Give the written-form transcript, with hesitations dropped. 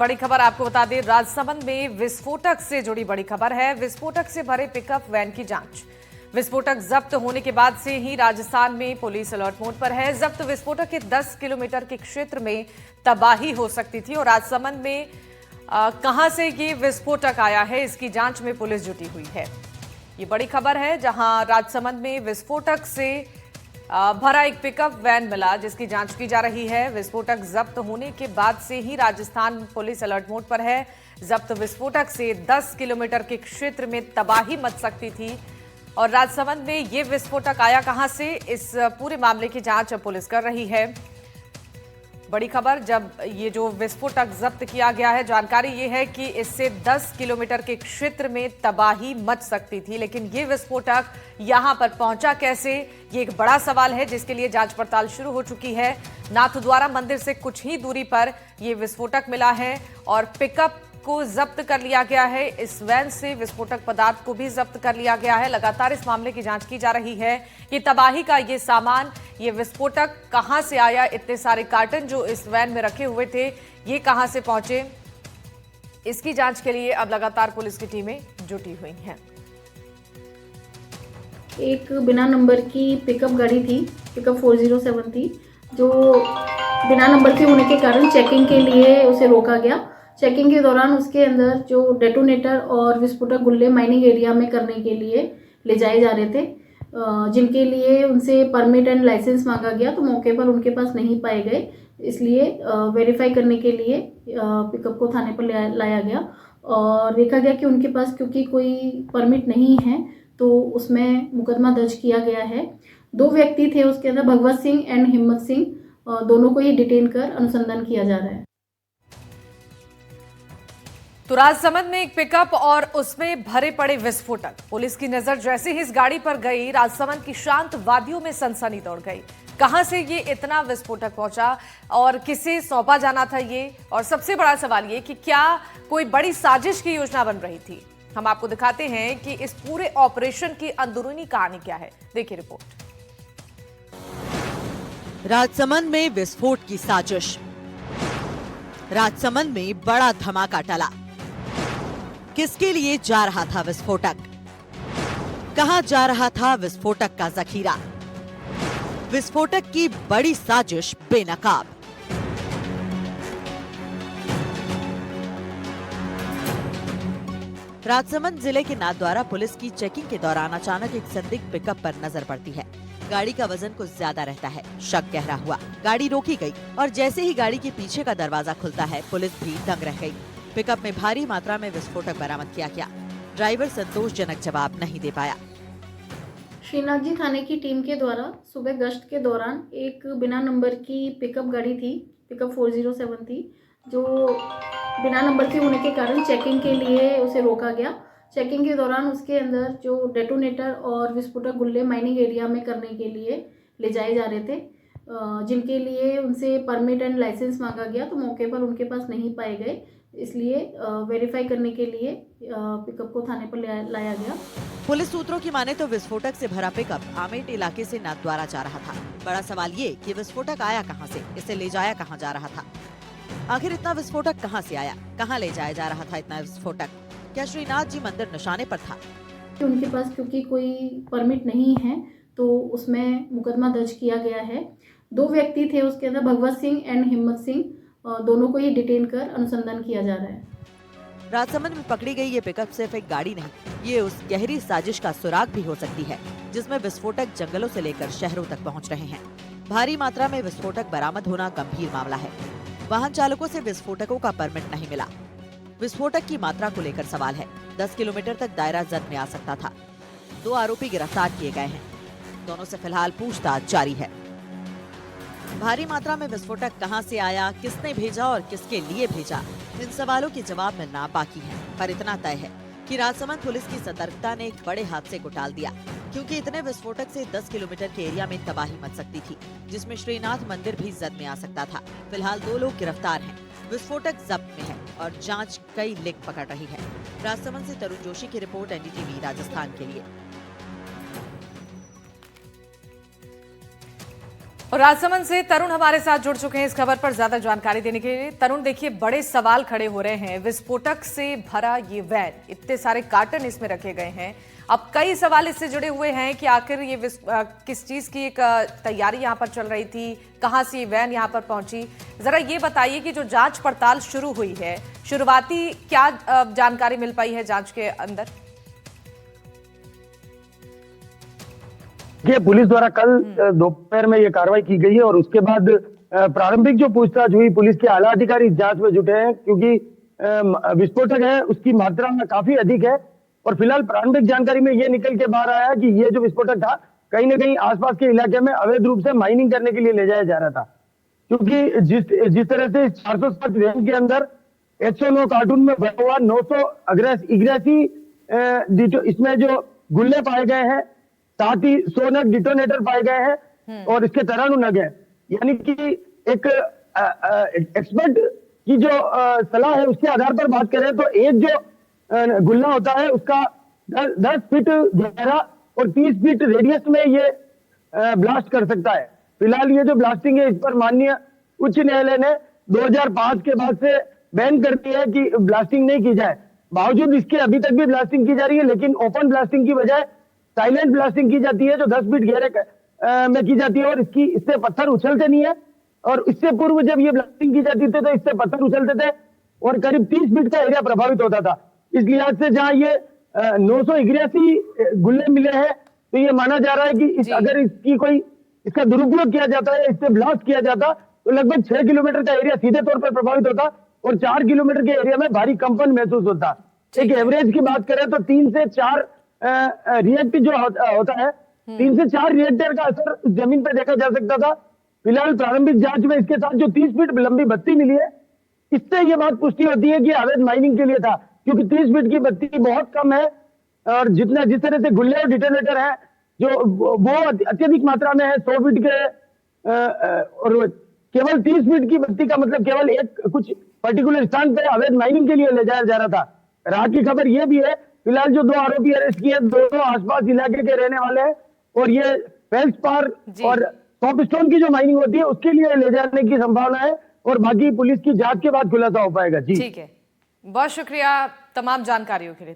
बड़ी खबर आपको बता दें, राजसमंद में विस्फोटक से जुड़ी बड़ी खबर है। विस्फोटक से भरे पिकअप वैन की जांच। विस्फोटक जब्त होने के बाद से ही राजस्थान में पुलिस अलर्ट मोड पर है। जब्त विस्फोटक के 10 किलोमीटर के क्षेत्र में तबाही हो सकती थी और राजसमंद में कहां से ये विस्फोटक आया है, इसकी जांच में पुलिस जुटी हुई है। ये बड़ी खबर है, जहां राजसमंद में विस्फोटक से भरा एक पिकअप वैन मिला, जिसकी जांच की जा रही है। विस्फोटक जब्त होने के बाद से ही राजस्थान पुलिस अलर्ट मोड पर है। जब्त विस्फोटक से 10 किलोमीटर के क्षेत्र में तबाही मच सकती थी और राजसमंद में ये विस्फोटक आया कहां से, इस पूरे मामले की जांच पुलिस कर रही है। बड़ी खबर, जब ये जो विस्फोटक जब्त किया गया है, जानकारी ये है कि इससे 10 किलोमीटर के क्षेत्र में तबाही मच सकती थी, लेकिन ये विस्फोटक यहां पर पहुंचा कैसे, ये एक बड़ा सवाल है, जिसके लिए जांच पड़ताल शुरू हो चुकी है। नाथद्वारा मंदिर से कुछ ही दूरी पर यह विस्फोटक मिला है और पिकअप को जब्त कर लिया गया है। इस वैन से विस्फोटक पदार्थ को भी जब्त कर लिया गया है। लगातार इस मामले की जांच की जा रही है। ये तबाही का ये सामान, ये विस्फोटक कहां से आया, इतने सारे कार्टन जो इस वैन में रखे हुए थे, ये कहां से पहुंचे, इसकी जांच के लिए अब लगातार पुलिस की टीमें जुटी हुई हैं। एक बिना नंबर की पिकअप गाड़ी थी, पिकअप 407 थी, जो बिना नंबर के होने के कारण चेकिंग के लिए उसे रोका गया। चेकिंग के दौरान उसके अंदर जो डेटोनेटर और विस्फोटक गुल्ले माइनिंग एरिया में करने के लिए ले जाए जा रहे थे, जिनके लिए उनसे परमिट एंड लाइसेंस मांगा गया, तो मौके पर उनके पास नहीं पाए गए। इसलिए वेरीफाई करने के लिए पिकअप को थाने पर लाया गया और देखा गया कि उनके पास क्योंकि कोई परमिट नहीं है, तो उसमें मुकदमा दर्ज किया गया है। 2 व्यक्ति थे उसके अंदर, भगवत सिंह एंड हिम्मत सिंह, दोनों को ही डिटेन कर अनुसंधान किया जा रहा है। तो राजसमंद में एक पिकअप और उसमें भरे पड़े विस्फोटक। पुलिस की नजर जैसे ही इस गाड़ी पर गई, राजसमंद की शांत वादियों में सनसनी दौड़ गई। कहां से ये इतना विस्फोटक पहुंचा और किसे सौंपा जाना था ये, और सबसे बड़ा सवाल ये कि क्या कोई बड़ी साजिश की योजना बन रही थी। हम आपको दिखाते हैं कि इस पूरे ऑपरेशन की अंदरूनी कहानी क्या है। देखिए रिपोर्ट। राजसमंद में विस्फोट की साजिश। राजसमंद में बड़ा धमाका टला। किसके लिए जा रहा था विस्फोटक? कहां जा रहा था विस्फोटक का जखीरा? विस्फोटक की बड़ी साजिश बेनकाब। राजसमंद जिले के नाथद्वारा पुलिस की चेकिंग के दौरान अचानक एक संदिग्ध पिकअप पर नजर पड़ती है। गाड़ी का वजन कुछ ज्यादा रहता है। शक गहरा हुआ, गाड़ी रोकी गई और जैसे ही गाड़ी के पीछे का दरवाजा खुलता है, पुलिस भी दंग रह गई। पिकअप में भारी मात्रा में विस्फोटक बरामद किया गया। ड्राइवर संतोषजनक जवाब नहीं दे पाया। श्रीनाथ जी थाने की टीम के द्वारा सुबह गश्त के दौरान एक बिना नंबर की पिकअप गाड़ी थी, पिकअप 407 थी, जो बिना नंबर के होने के कारण चेकिंग के लिए उसे रोका गया। चेकिंग के दौरान उसके अंदर जो डेटोनेटर और विस्फोटक गुल्ले माइनिंग एरिया में करने के लिए ले जाए जा रहे थे, जिनके लिए उनसे परमिट एंड लाइसेंस मांगा गया, तो मौके पर उनके पास नहीं पाए गए। इसलिए वेरीफाई करने के लिए पिकअप को थाने पर लाया गया। पुलिस सूत्रों की माने तो विस्फोटक से भरा पिकअप आमेट इलाके से नाथद्वारा जा रहा था। बड़ा सवाल ये कि विस्फोटक आया कहां से, इसे ले जाया कहां जा रहा था। आखिर इतना विस्फोटक कहां से आया, कहां ले जाया जा रहा था इतना विस्फोटक? क्या श्रीनाथ जी मंदिर निशाने पर था? उनके पास क्योंकि कोई परमिट नहीं है, तो उसमें मुकदमा दर्ज किया गया है। 2 व्यक्ति थे उसके अंदर, भगवत सिंह एंड हिम्मत सिंह, दोनों को ही डिटेन कर अनुसंधान किया जा रहा है। राजसमंद में पकड़ी गई ये पिकअप सिर्फ एक गाड़ी नहीं, ये उस गहरी साजिश का सुराग भी हो सकती है, जिसमें विस्फोटक जंगलों से लेकर शहरों तक पहुंच रहे हैं। भारी मात्रा में विस्फोटक बरामद होना गंभीर मामला है। वाहन चालकों से विस्फोटकों का परमिट नहीं मिला। विस्फोटक की मात्रा को लेकर सवाल है। 10 किलोमीटर तक दायरा जद में आ सकता था। 2 आरोपी गिरफ्तार किए गए हैं। दोनों से फिलहाल पूछताछ जारी है। भारी मात्रा में विस्फोटक कहां से आया, किसने भेजा और किसके लिए भेजा, इन सवालों के जवाब मिलना बाकी है। पर इतना तय है कि राजसमंद पुलिस की सतर्कता ने एक बड़े हादसे को टाल दिया, क्योंकि इतने विस्फोटक से 10 किलोमीटर के एरिया में तबाही मच सकती थी, जिसमें श्रीनाथ मंदिर भी जद में आ सकता था। फिलहाल 2 लोग गिरफ्तार हैं। विस्फोटक जब्त में है और जांच कई लिंक पकड़ रही है। राजसमंद से तरुण जोशी की रिपोर्ट, एनडीटीवी राजस्थान के लिए। और राजसमंद से तरुण हमारे साथ जुड़ चुके हैं इस खबर पर ज्यादा जानकारी देने के लिए। तरुण, देखिए बड़े सवाल खड़े हो रहे हैं। विस्फोटक से भरा ये वैन, इतने सारे कार्टन इसमें रखे गए हैं। अब कई सवाल इससे जुड़े हुए हैं कि आखिर ये किस चीज की एक तैयारी यहाँ पर चल रही थी, कहाँ से ये वैन यहाँ पर पहुंची। जरा ये बताइए कि जो जांच पड़ताल शुरू हुई है, शुरुआती क्या जानकारी मिल पाई है जांच के अंदर? ये पुलिस द्वारा कल दोपहर में ये कार्रवाई की गई है और उसके बाद प्रारंभिक जो पूछताछ हुई, पुलिस के आला अधिकारी इस जांच में जुटे हैं क्योंकि विस्फोटक है उसकी मात्रा में काफी अधिक है। और फिलहाल प्रारंभिक जानकारी में ये निकल के बाहर आया कि ये जो विस्फोटक था कहीं ना कहीं आसपास के इलाके में अवैध रूप से माइनिंग करने के लिए ले जाया जा रहा था, क्योंकि जिस तरह से 407 वैन के अंदर 109 कार्टून में भरा हुआ 900 इग्रेसी इसमें जो गुल्ले पाए गए हैं, साथ ही 100 नग डिटोनेटर पाए गए हैं और इसके तरानू नग है। यानी कि एक एक्सपर्ट की जो सलाह है उसके आधार पर बात करें तो एक जो गुल्ला होता है उसका 10 फीट गहरा और 30 फीट रेडियस में ये ब्लास्ट कर सकता है। फिलहाल ये जो ब्लास्टिंग है इस पर माननीय उच्च न्यायालय ने 2005 के बाद से बैन कर दिया है कि ब्लास्टिंग नहीं की जाए। बावजूद इसके अभी तक भी ब्लास्टिंग की जा रही है, लेकिन ओपन ब्लास्टिंग की बजाय साइलेंट ब्लास्टिंग की जाती है जो 10 फीट गहरे में की जाती है और इससे पत्थर उछलते नहीं है। और इससे पूर्व जब ये ब्लास्टिंग की जाती थी तो इससे पत्थर उछलते थे और करीब 30 फीट का एरिया प्रभावित होता था। इस लिहाज से जहां ये 981 गुल्ले मिले हैं तो ये माना जा रहा है कि अगर इसका दुरुपयोग किया जाता है, इससे ब्लास्ट किया जाता तो लगभग 6 किलोमीटर का एरिया सीधे तौर पर प्रभावित होता और 4 किलोमीटर के एरिया में भारी कंपन महसूस होता। एक एवरेज की बात करें तो 3 से 4 रिएक्ट जो होता है, 3 से 4 रिएक्टर का असर जमीन पर देखा जा सकता था। फिलहाल प्रारंभिक जांच में इसके साथ जो 30 फीट लंबी बत्ती मिली है, इससे ये बात पुष्टि होती है कि अवैध माइनिंग के लिए था, क्योंकि 30 फीट की बत्ती बहुत कम है और जिस तरह से गुल्ले और डिटोनेटर है जो वो अत्यधिक मात्रा में है 100 फीट के और केवल 30 फीट की बत्ती का मतलब केवल एक कुछ पर्टिकुलर स्थान पर अवैध माइनिंग के लिए ले जाया जा रहा था। राहत की खबर यह भी है, फिलहाल जो 2 आरोपी अरेस्ट किए दोनों आसपास इलाके के रहने वाले हैं और ये फेल्सपार और सॉफ्टस्टोन की जो माइनिंग होती है उसके लिए ले जाने की संभावना है और बाकी पुलिस की जांच के बाद खुलासा हो पाएगा। जी ठीक है, बहुत शुक्रिया तमाम जानकारियों के लिए।